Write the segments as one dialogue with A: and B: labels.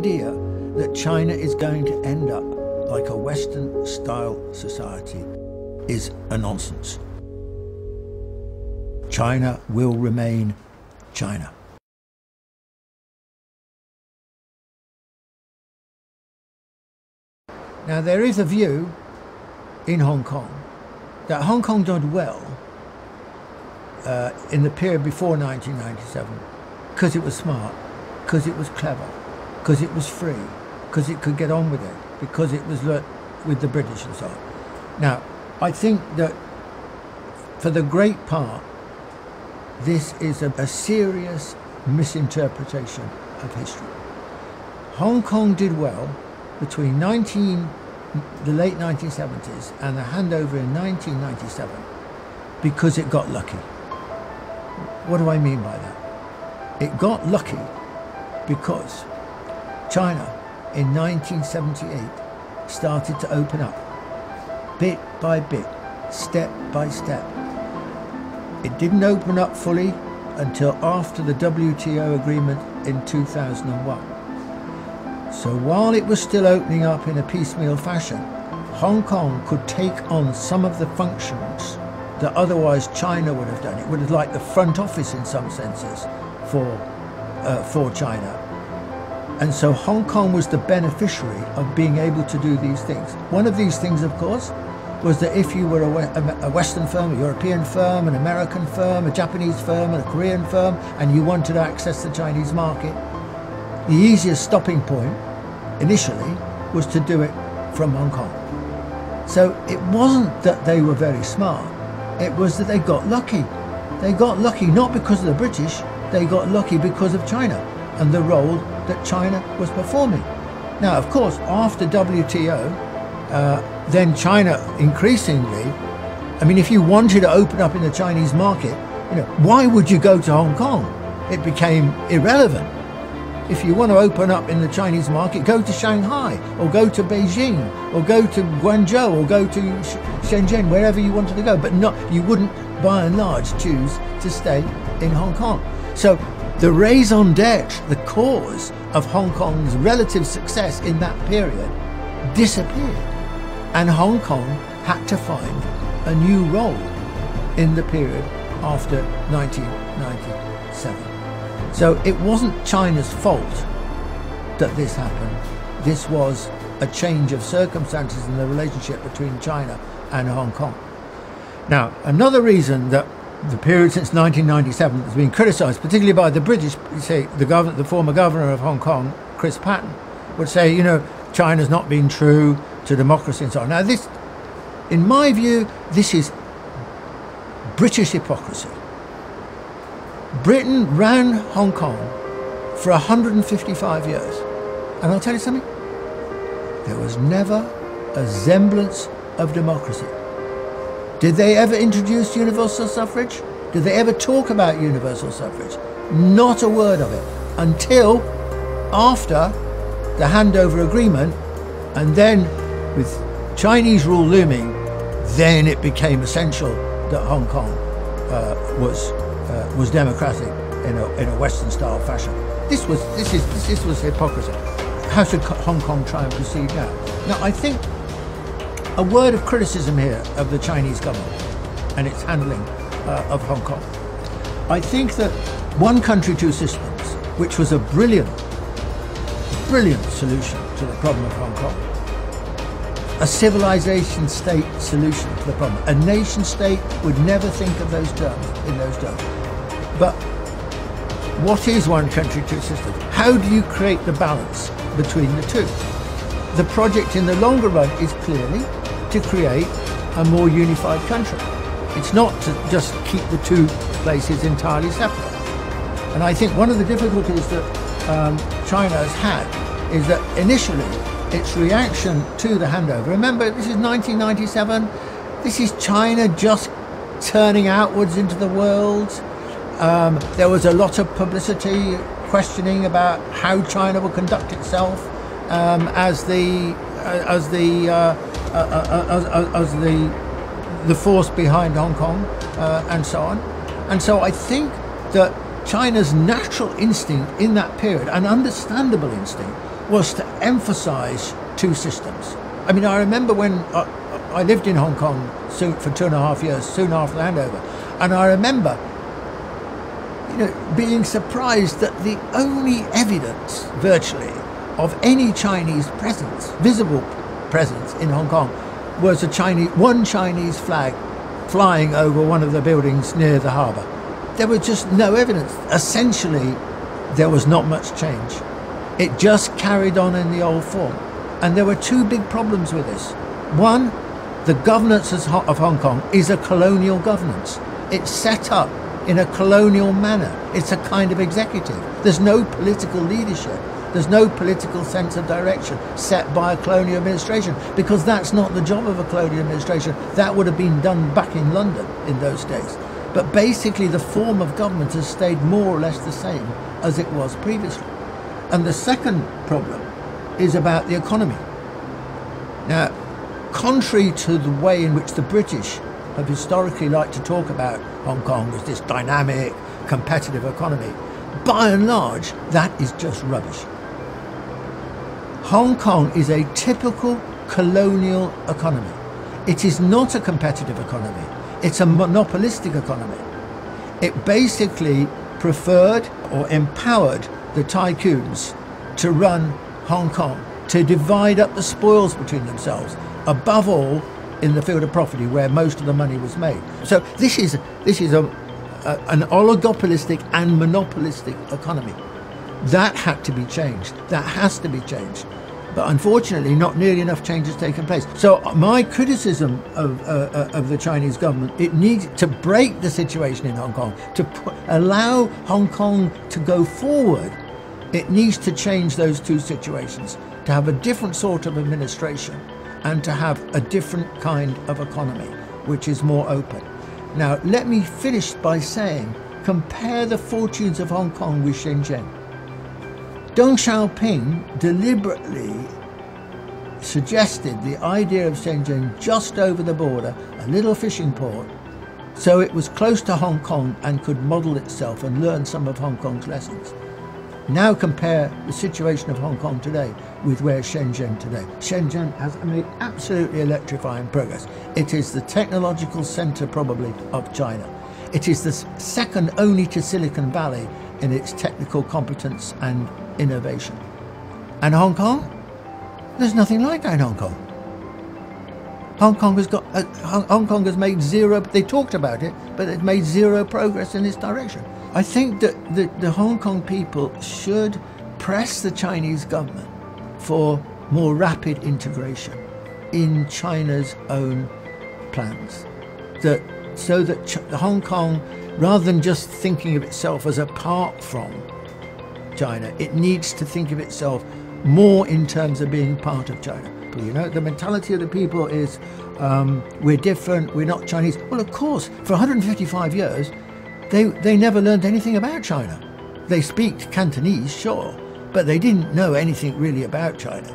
A: idea that China is going to end up like a Western-style society is a nonsense. China will remain China. Now, there is a view in Hong Kong that Hong Kong did well in the period before 1997 because it was smart, because it was clever, because it was free, because it could get on with it, because it was with the British and so on. Now, I think that for the great part, this is a serious misinterpretation of history. Hong Kong did well between the late 1970s and the handover in 1997 because it got lucky. What do I mean by that? It got lucky because China in 1978 started to open up bit by bit, step by step. It didn't open up fully until after the WTO agreement in 2001. So while it was still opening up in a piecemeal fashion, Hong Kong could take on some of the functions that otherwise China would have done. It would have like the front office in some senses for China. And so Hong Kong was the beneficiary of being able to do these things. One of these things, of course, was that if you were a Western firm, a European firm, an American firm, a Japanese firm, and a Korean firm, and you wanted to access the Chinese market, the easiest stopping point initially was to do it from Hong Kong. So it wasn't that they were very smart, it was that they got lucky. They got lucky not because of the British, they got lucky because of China and the role that China was performing. Now, of course, after WTO, then China increasingly, I mean, if you wanted to open up in the Chinese market, why would you go to Hong Kong? It became irrelevant. If you want to open up in the Chinese market, go to Shanghai, or go to Beijing, or go to Guangzhou, or go to Shenzhen, wherever you wanted to go. But you wouldn't, by and large, choose to stay in Hong Kong. So the raison d'etre, the cause of Hong Kong's relative success in that period, disappeared. And Hong Kong had to find a new role in the period after 1997. So it wasn't China's fault that this happened. This was a change of circumstances in the relationship between China and Hong Kong. Now, another reason that the period since 1997 has been criticised, particularly by the British, say the former governor of Hong Kong, Chris Patten, would say, China's not been true to democracy and so on. Now, this, in my view, this is British hypocrisy. Britain ran Hong Kong for 155 years. And I'll tell you something, there was never a semblance of democracy. Did they ever introduce universal suffrage? Did they ever talk about universal suffrage? Not a word of it until after the handover agreement, and then with Chinese rule looming, then it became essential that Hong Kong was democratic in a Western-style fashion. This was hypocrisy. How should Hong Kong try and proceed now? Now, I think a word of criticism here of the Chinese government and its handling of Hong Kong. I think that one country, two systems, which was a brilliant solution to the problem of Hong Kong, a civilization state solution to the problem. A nation state would never think of those terms in those terms. But what is one country, two systems? How do you create the balance between the two? The project in the longer run is clearly to create a more unified country. It's not to just keep the two places entirely separate. And I think one of the difficulties that China has had is that initially its reaction to the handover, remember this is 1997, this is China just turning outwards into the world. There was a lot of publicity questioning about how China will conduct itself as the force behind Hong Kong and so on. And so I think that China's natural instinct in that period, an understandable instinct, was to emphasize two systems. I mean, I remember when I lived in Hong Kong for 2.5 years, soon after the handover, and I remember being surprised that the only evidence, virtually, of any Chinese presence, visible presence in Hong Kong, was one Chinese flag flying over one of the buildings near the harbour. There was just no evidence. Essentially, there was not much change. It just carried on in the old form. And there were two big problems with this. One, the governance of Hong Kong is a colonial governance. It's set up in a colonial manner. It's a kind of executive. There's no political leadership. There's no political sense of direction set by a colonial administration, because that's not the job of a colonial administration. That would have been done back in London in those days. But basically the form of government has stayed more or less the same as it was previously. And the second problem is about the economy. Now, contrary to the way in which the British have historically liked to talk about Hong Kong as this dynamic, competitive economy, by and large, that is just rubbish. Hong Kong is a typical colonial economy. It is not a competitive economy. It's a monopolistic economy. It basically preferred or empowered the tycoons to run Hong Kong, to divide up the spoils between themselves, above all in the field of property where most of the money was made. So this is an oligopolistic and monopolistic economy. That had to be changed. That has to be changed. But unfortunately, not nearly enough change has taken place. So my criticism of the Chinese government, it needs to break the situation in Hong Kong, to allow Hong Kong to go forward. It needs to change those two situations, to have a different sort of administration and to have a different kind of economy, which is more open. Now, let me finish by saying, compare the fortunes of Hong Kong with Shenzhen. Deng Xiaoping deliberately suggested the idea of Shenzhen just over the border, a little fishing port, so it was close to Hong Kong and could model itself and learn some of Hong Kong's lessons. Now compare the situation of Hong Kong today with where Shenzhen today. Shenzhen has made absolutely electrifying progress. It is the technological centre probably of China. It is the second only to Silicon Valley in its technical competence and innovation. And Hong Kong? There's nothing like that in Hong Kong. Hong Kong has made zero, they talked about it, but it made zero progress in this direction. I think that the Hong Kong people should press the Chinese government for more rapid integration in China's own plans. So that Hong Kong, rather than just thinking of itself as apart from China, it needs to think of itself more in terms of being part of China. You know, the mentality of the people is we're different, we're not Chinese. Well, of course, for 155 years, they never learned anything about China. They speak Cantonese, sure, but they didn't know anything really about China.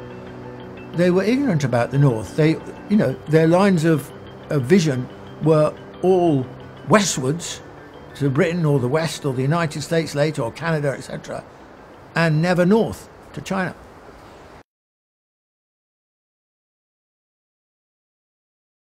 A: They were ignorant about the North. Their lines of vision were all westwards to Britain or the West or the United States later or Canada, etc., and never north to China.